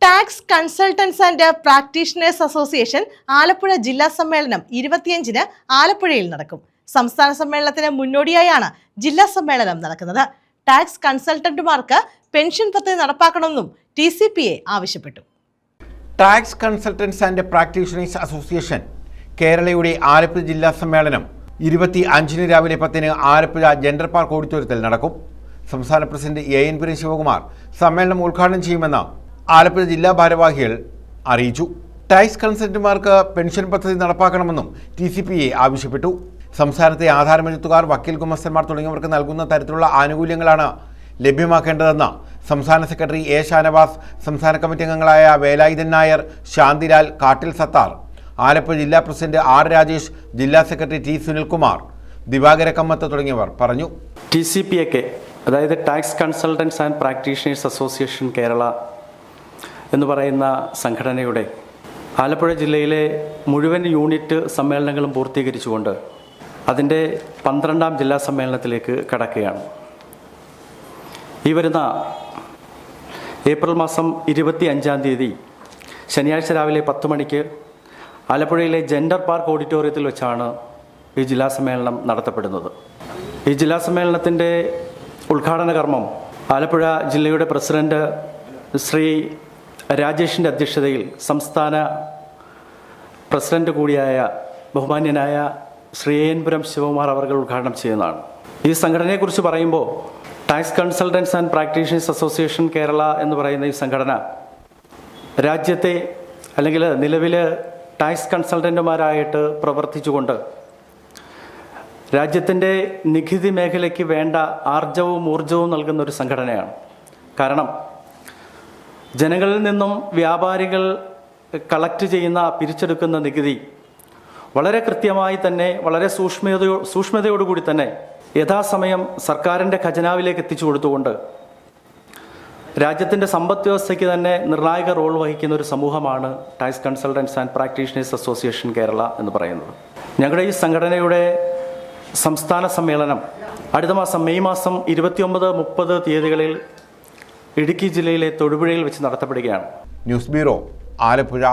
Tax consultants and practitioners association Alappuzha ജില്ലാ സമ്മേളനം 25-ന് ആലപ്പുഴയിൽ നടക്കും. സംസ്ഥാന സമ്മേളനത്തിന് മുന്നോടിയായാണ് ജില്ലാ സമ്മേളനം നടക്കുന്നത്. ടാക്സ് കൺസൾട്ടന്റുമാർക്ക് പെൻഷൻ പദ്ധതി നടപ്പാക്കണമെന്നും TCPA ആവശ്യപ്പെട്ടു. Tax consultants and practitioners association കേരളയുടെ ആലപ്പുഴ ജില്ലാ സമ്മേളനം 25-ന് രാവിലെ 10-ന് ആലപ്പുഴ ജെൻഡർ പാർക്ക് ഓഡിറ്റോറിയത്തിൽ നടക്കും. സംസ്ഥാന പ്രസിഡന്റ് AN ശിവകുമാർ സമ്മേളനം ഉദ്ഘാടനം ചെയ്യുമെന്ന് ആലപ്പുഴ ജില്ലാ ഭാരവാഹികൾ അറിയിച്ചു. ടാക്സ് കൺസൾട്ടന്റുമാർക്ക് പെൻഷൻ പദ്ധതി നടപ്പാക്കണമെന്നും TCPA ആവശ്യപ്പെട്ടു. സംസ്ഥാനത്തെ ആധാരമെഴുത്തുകാർ, വക്കീൽ ഗുമസ്തന്മാർ തുടങ്ങിയവർക്ക് നൽകുന്ന തരത്തിലുള്ള ആനുകൂല്യങ്ങളാണ് ലഭ്യമാക്കേണ്ടതെന്ന് സംസ്ഥാന സെക്രട്ടറി A ഷാനവാസ്, സംസ്ഥാന കമ്മിറ്റി അംഗങ്ങളായ വേലായുധൻ നായർ, ശാന്തിലാൽ, കാട്ടിൽ സത്താർ, ആലപ്പുഴ ജില്ലാ പ്രസിഡന്റ് R രാജേഷ്, ജില്ലാ സെക്രട്ടറി T സുനിൽകുമാർ, ദിവാകര കമ്മത്ത് തുടങ്ങിയവർ പറഞ്ഞു. TCPA അതായത് tax consultants and practitioners association Kerala എന്ന് പറയുന്ന സംഘടനയുടെ ആലപ്പുഴ ജില്ലയിലെ മുഴുവൻ യൂണിറ്റ് സമ്മേളനങ്ങളും പൂർത്തീകരിച്ചുകൊണ്ട് അതിൻ്റെ 12-ാം ജില്ലാ സമ്മേളനത്തിലേക്ക് കടക്കുകയാണ്. ഈ വരുന്ന ഏപ്രിൽ മാസം 25-ാം തീയതി ശനിയാഴ്ച രാവിലെ 10 മണിക്ക് ആലപ്പുഴയിലെ ജെൻഡർ പാർക്ക് ഓഡിറ്റോറിയത്തിൽ വെച്ചാണ് ഈ ജില്ലാ സമ്മേളനം നടത്തപ്പെടുന്നത്. ഈ ജില്ലാ സമ്മേളനത്തിൻ്റെ ഉദ്ഘാടന കർമ്മം ആലപ്പുഴ ജില്ലയുടെ പ്രസിഡന്റ് ശ്രീ രാജേഷിൻ്റെ അധ്യക്ഷതയിൽ സംസ്ഥാന പ്രസിഡന്റ് കൂടിയായ ബഹുമാന്യനായ ശ്രീ AN ശിവകുമാർ അവർ ഉദ്ഘാടനം ചെയ്യുന്നതാണ്. ഈ സംഘടനയെക്കുറിച്ച് പറയുമ്പോൾ tax consultants and practitioners association Kerala എന്ന് പറയുന്ന ഈ സംഘടന രാജ്യത്തെ അല്ലെങ്കിൽ നിലവിൽ ടാക്സ് കൺസൾട്ടന്റുമാരായിട്ട് പ്രവർത്തിച്ചുകൊണ്ട് രാജ്യത്തിൻ്റെ നികുതി മേഖലയ്ക്ക് വേണ്ട ആർജവും ഊർജവും നൽകുന്ന ഒരു സംഘടനയാണ്. കാരണം ജനങ്ങളിൽ നിന്നും വ്യാപാരികൾ കളക്ട് ചെയ്യുന്ന, പിരിച്ചെടുക്കുന്ന നികുതി വളരെ കൃത്യമായി തന്നെ, വളരെ സൂക്ഷ്മതയോടുകൂടി തന്നെ യഥാസമയം സർക്കാരിൻ്റെ ഖജനാവിലേക്ക് എത്തിച്ചു കൊടുത്തുകൊണ്ട് രാജ്യത്തിൻ്റെ സമ്പദ് വ്യവസ്ഥയ്ക്ക് തന്നെ നിർണായക റോൾ വഹിക്കുന്ന ഒരു സമൂഹമാണ് tax consultants and practitioners association Kerala എന്ന് പറയുന്നത്. ഞങ്ങളുടെ ഈ സംഘടനയുടെ സംസ്ഥാന സമ്മേളനം അടുത്ത മാസം മെയ് മാസം 29, 30 തീയതികളിൽ ഇടുക്കി ജില്ലയിലെ തൊടുപുഴയിൽ വെച്ച് നടത്തപ്പെടുകയാണ്. News bureau, Alappuzha.